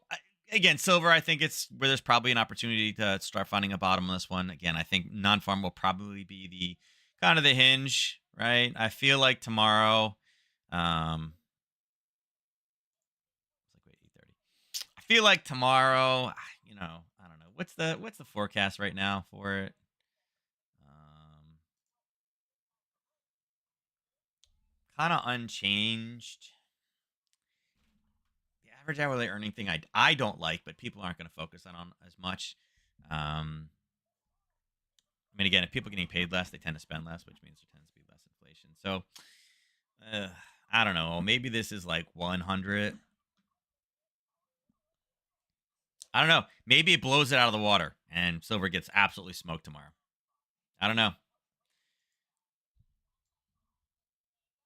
again, silver. I think it's where there's probably an opportunity to start finding a bottom on this one. Again, I think non-farm will probably be the kind of the hinge, right? I feel like tomorrow. It's like wait, 8:30. I feel like tomorrow. I don't know. What's the forecast right now for it? Um, Kind of unchanged. The average hourly earning thing I don't like, but people aren't going to focus on as much. I mean, again, if people are getting paid less, they tend to spend less, which means there tends to be less inflation. So, uh, I don't know. Maybe this is like 100. I don't know. Maybe it blows it out of the water and silver gets absolutely smoked tomorrow. I don't know.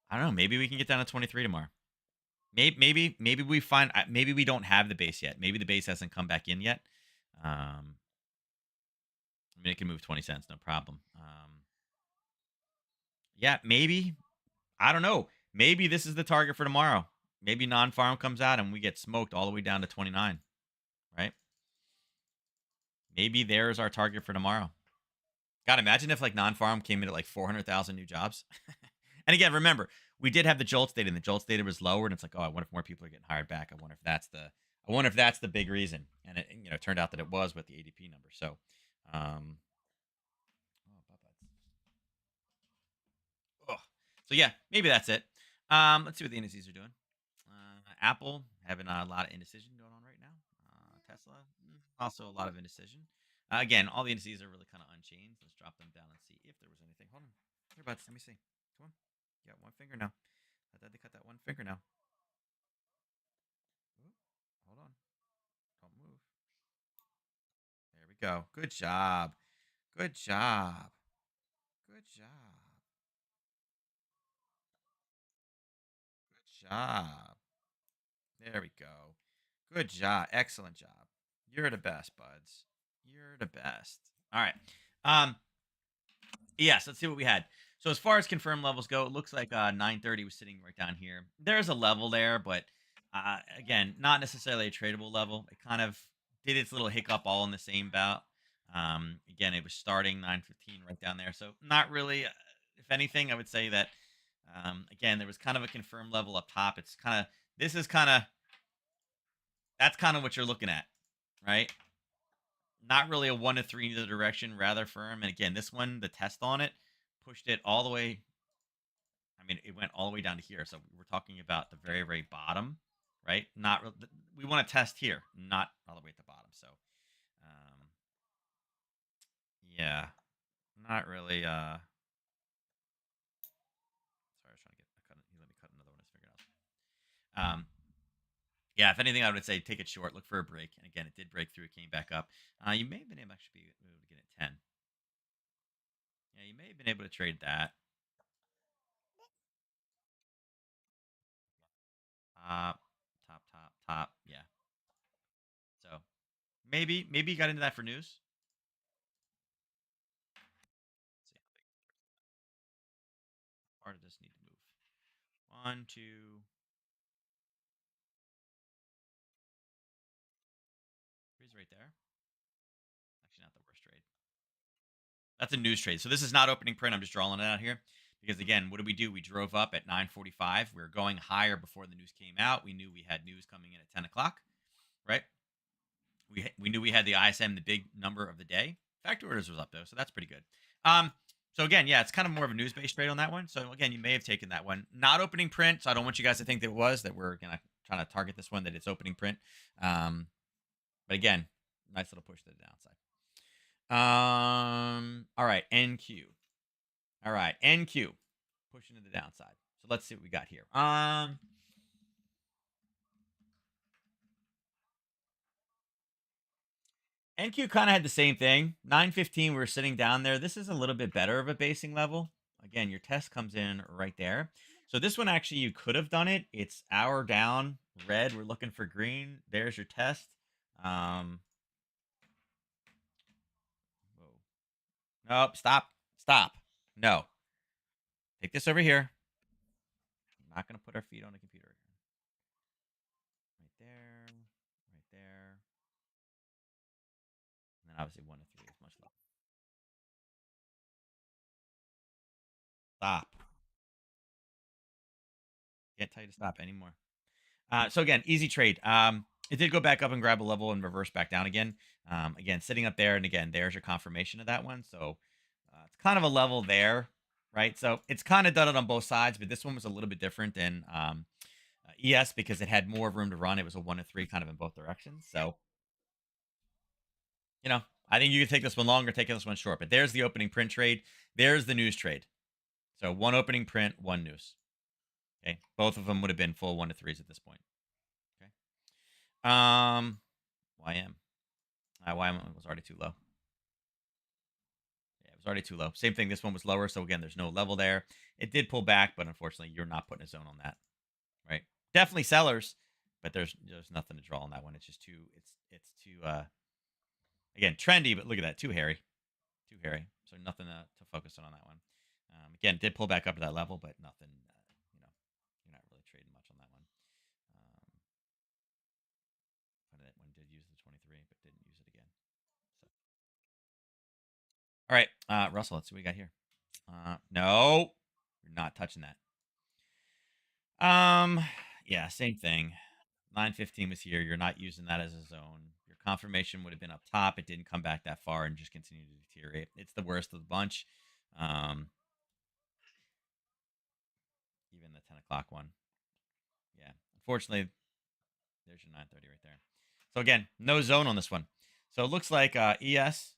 I don't know. Maybe we can get down to 23 tomorrow. Maybe we find maybe we don't have the base yet. Maybe the base hasn't come back in yet. I mean, it can move 20 cents, no problem. Yeah, maybe. I don't know. Maybe this is the target for tomorrow. Maybe non-farm comes out and we get smoked all the way down to 29, right? Maybe there's our target for tomorrow. God, imagine if like non-farm came in at like 400,000 new jobs. And again, remember, we did have the JOLTS data, and the JOLTS data was lower, and it's like, oh, I wonder if more people are getting hired back. I wonder if that's the big reason. And it turned out that it was with the ADP number. So, oh, ugh. So yeah, maybe that's it. Let's see what the indices are doing. Apple having a lot of indecision going on right now. Tesla also a lot of indecision. Again, all the indices are really kind of unchanged. Let's drop them down and see if there was anything. Hold on, here, buds. Let me see. Come on, you got one finger now. I had to cut that one finger now. Ooh, hold on, don't move. There we go. Good job. Good job. Good job. Good job. There we go. Good job. Excellent job. You're the best, buds. You're the best. All right. Um, yes, let's see what we had. So as far as confirmed levels go, it looks like 930 was sitting right down here. There's a level there, but again, not necessarily a tradable level. It kind of did its little hiccup all in the same bout. Again, it was starting 915 right down there. So not really. If anything, I would say that again, there was kind of a confirmed level up top. It's kind of this is kind of that's kind of what you're looking at, right? Not really a 1 to 3 in either direction, rather firm. And again, this one, the test on it pushed it all the way. I mean, it went all the way down to here. So we're talking about the very, very bottom, right? Not we want to test here, not all the way at the bottom. So, yeah, not really. Sorry, I was trying to get. Let me cut another one of his fingernails. Yeah, if anything, I would say take it short, look for a break. And again, it did break through, it came back up. You may have been able to actually be able to get it 10. Yeah, you may have been able to trade that. Uh, top top. Yeah. So maybe you got into that for news. Let's see how far does this need to move? One, two, three's right there. Actually, not the worst trade. That's a news trade. So this is not opening print. I'm just drawing it out here because again, what did we do? We drove up at 9:45. We were going higher before the news came out. We knew we had news coming in at 10 o'clock, right? We knew we had the ISM, the big number of the day. Factory orders was up though, so that's pretty good. Um, so again, yeah, it's kind of more of a news based trade on that one. So again, you may have taken that one, not opening print. So I don't want you guys to think that it was that we're gonna trying to target this one that it's opening print. Um, but again, nice little push to the downside. All right, NQ. All right, NQ pushing to the downside. So let's see what we got here. NQ kind of had the same thing. 915, we were sitting down there. This is a little bit better of a basing level. Again, your test comes in right there. So this one actually you could have done it. It's hour down, red. We're looking for green. There's your test. Um, whoa. Nope. Stop. Stop. No. Take this over here. I'm not going to put our feet on the computer again. Right there. Right there. And then obviously 1 to 3 is much less. Stop. Can't tell you to stop anymore. So again, easy trade. It did go back up and grab a level and reverse back down again. Again, sitting up there, and again, there's your confirmation of that one. So it's kind of a level there, right? So it's kind of done it on both sides, but this one was a little bit different than ES because it had more room to run. It was a 1 to 3 kind of in both directions. So I think you could take this one long or take this one short. But there's the opening print trade. There's the news trade. So one opening print, one news. Okay, both of them would have been full 1 to 3s at this point. Okay. YM. YM was already too low. Yeah, it was already too low. Same thing. This one was lower. So again, there's no level there. It did pull back, but unfortunately, you're not putting a zone on that. Right. Definitely sellers, but there's nothing to draw on that one. It's just too it's too again trendy, but look at that, too hairy. Too hairy. So nothing to focus on that one. Again, it did pull back up to that level, but nothing you're not really trading much on that one. That one did use the 23, but didn't use it again. So all right, Russell, let's see what we got here. No, you're not touching that. Yeah, same thing. 915 was here. You're not using that as a zone. Your confirmation would have been up top. It didn't come back that far and just continued to deteriorate. It's the worst of the bunch. Even the 10 o'clock one. Yeah, unfortunately, there's your 930 right there. So again, no zone on this one. So it looks like ES.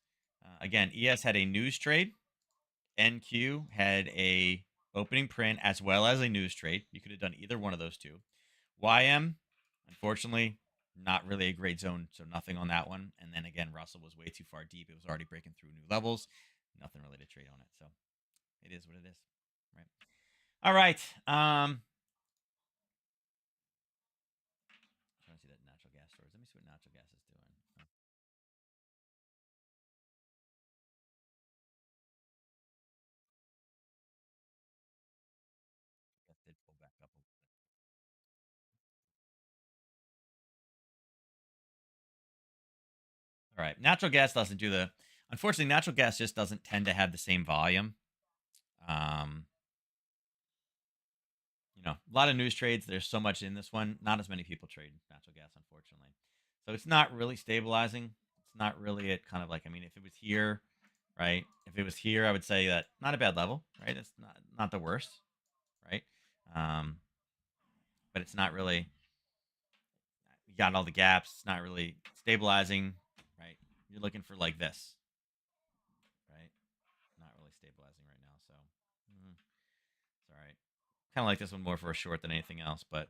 Again, ES had a news trade. NQ had a opening print as well as a news trade. You could have done either one of those two. YM, unfortunately, not really a great zone, so nothing on that one. And then again, Russell was way too far deep. It was already breaking through new levels. Nothing really to trade on it. So it is what it is. Right. All right. Trying to see that natural gas storage. Let me see what natural gas is doing. Oh, that did pull back up a little bit. All right. Natural gas doesn't do the unfortunately, natural gas just doesn't tend to have the same volume. Um, a lot of news trades. There's so much in this one. Not as many people trade natural gas, unfortunately. So it's not really stabilizing. It's not really it kind of like, I mean, if it was here, right? If it was here, I would say that not a bad level, right? It's not the worst, right? Um, but it's not really, you got all the gaps. It's not really stabilizing, right? You're looking for like this, right? Not really stabilizing right now. So it's all right. Kind of like this one more for a short than anything else, but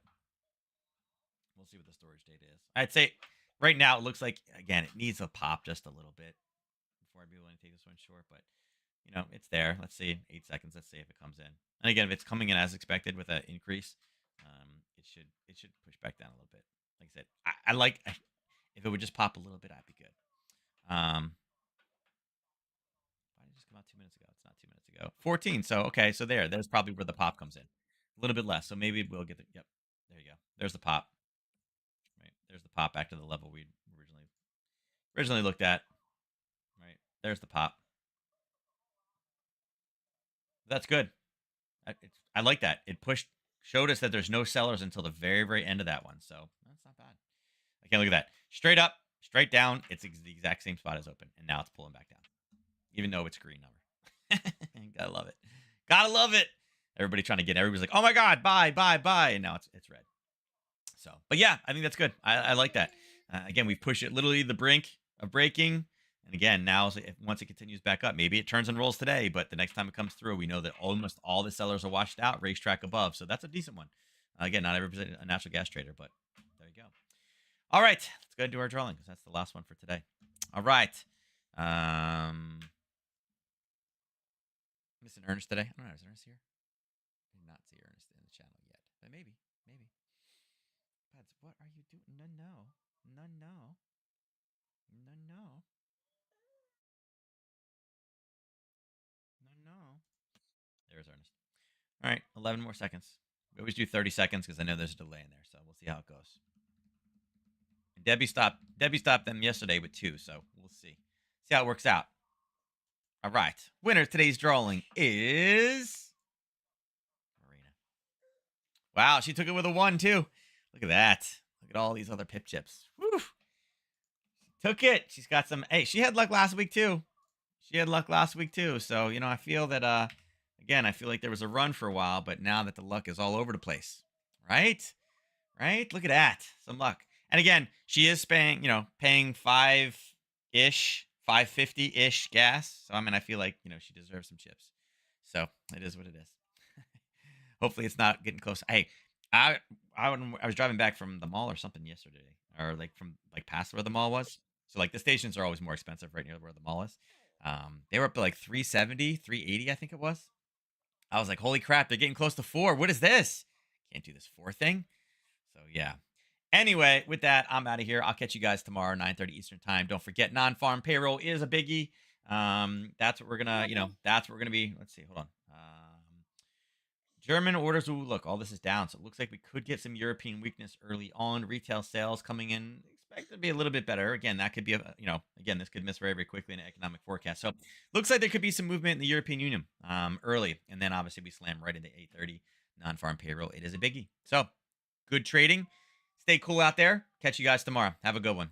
we'll see what the storage data is. I'd say right now it looks like again it needs a pop just a little bit before I'd be willing to take this one short, but it's there. Let's see, 8 seconds. Let's see if it comes in. And again, if it's coming in as expected with an increase, it should push back down a little bit. like I said, I like if it would just pop a little bit, I'd be good. Why did it just come out 2 minutes ago? It's not 2 minutes ago. 14. So okay, so there's probably where the pop comes in. A little bit less. So maybe we'll get the yep. There you go. There's the pop. Right. There's the pop back to the level we originally looked at. Right. There's the pop. That's good. I like that. It showed us that there's no sellers until the very, very end of that one. So that's not bad. Okay, look at that. Straight up, straight down. It's the exact same spot as open. And now it's pulling back down, even though it's a green number. Gotta love it. Gotta love it. Everybody's like, oh my God, buy. And now it's red. So, but yeah, I think that's good. I like that. Again, we've pushed it literally the brink of breaking. And again, now once it continues back up, maybe it turns and rolls today, but the next time it comes through, we know that almost all the sellers are washed out, racetrack above. So that's a decent one. Again, not everybody's a natural gas trader, but there you go. All right, let's go ahead and do our drawing because that's the last one for today. All right. Missing Ernest today. I don't know. Is Ernest here? I did not see Ernest in the channel yet, but maybe. Pads, what are you doing? No. There's Ernest. All right, 11 more seconds. We always do 30 seconds because I know there's a delay in there, so we'll see how it goes. And Debbie stopped them yesterday with 2, so we'll see. See how it works out. All right. Winner of today's drawing is Marina. Wow, she took it with a 1 too. Look at that. Look at all these other pip chips. Woo. She took it. She's got some. Hey, she had luck last week too. So, I feel that again, I feel like there was a run for a while, but now that the luck is all over the place. Right? Right? Look at that. Some luck. And again, she is paying 5-ish, 5.50-ish gas. So I feel like, she deserves some chips. So it is what it is. Hopefully it's not getting close. Hey, I was driving back from the mall or something yesterday, or from past where the mall was. So the stations are always more expensive right near where the mall is. They were up to 370, 380, I think it was. I was like, holy crap, they're getting close to 4. What is this? Can't do this 4 thing. So yeah. Anyway, with that, I'm out of here. I'll catch you guys tomorrow, 9:30 Eastern time. Don't forget, non-farm payroll is a biggie. That's what we're gonna, that's what we're gonna be. Let's see, hold on. German orders. Ooh, look, all this is down. So it looks like we could get some European weakness early on. Retail sales coming in. Expect to be a little bit better. Again, that could be again, this could miss very, very quickly in an economic forecast. So looks like there could be some movement in the European Union early. And then obviously we slam right into 8:30 non-farm payroll. It is a biggie. So good trading. Stay cool out there. Catch you guys tomorrow. Have a good one.